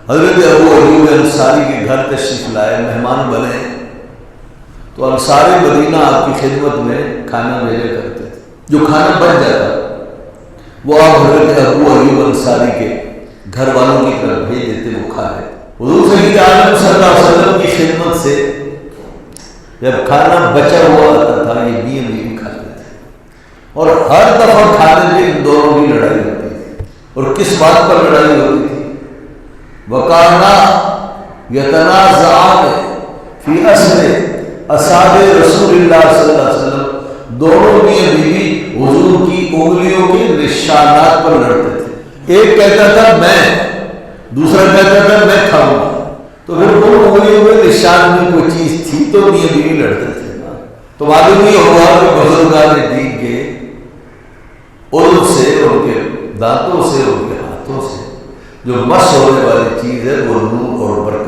حضرت ابو ایوب انصاری کے گھر تشریف لائے، مہمان بنے، تو انصار مدینہ آپ کی خدمت میں کھانا بھیجا کرتے تھے، جو کھانا بچ جاتا وہ آپ حضرت ابو ایوب انصاری کے گھر والوں کی طرف بھیج دیتے، وہ کھا لیتے۔ حضور سید عالم صلی اللہ علیہ وسلم کی خدمت سے جب کھانا بچا ہوا آتا تھا یہ میاں بیوی کھاتے تھے، اور ہر دفعہ کھانے میں ان دونوں کی لڑائی ہوتی تھی۔ اور کس بات پر لڑائی ہوتی تھی؟ وَكَانَا يَتَنَازَعَانِ فِي أَصْلِ أَصْحَابِ رسول اللہ صلی اللہ علیہ وسلم، دونوں میاں بیوی حضور کی انگلیوں کے نشانات پر لڑتے تھے۔ ایک کہتا تھا میں، دوسرا کہتا تھا میں کھاؤں گا، تو پھر وہ انگلیوں میں نشان میں کوئی چیز تھی تو میاں بیوی لڑتے تھے۔ تو معلوم یہ ہوا کہ بزرگان دین کے عضو سے، ان کے دانتوں سے، ان کے ہاتھوں سے جو مس ہونے والی چیز ہے وہ نور اور برکت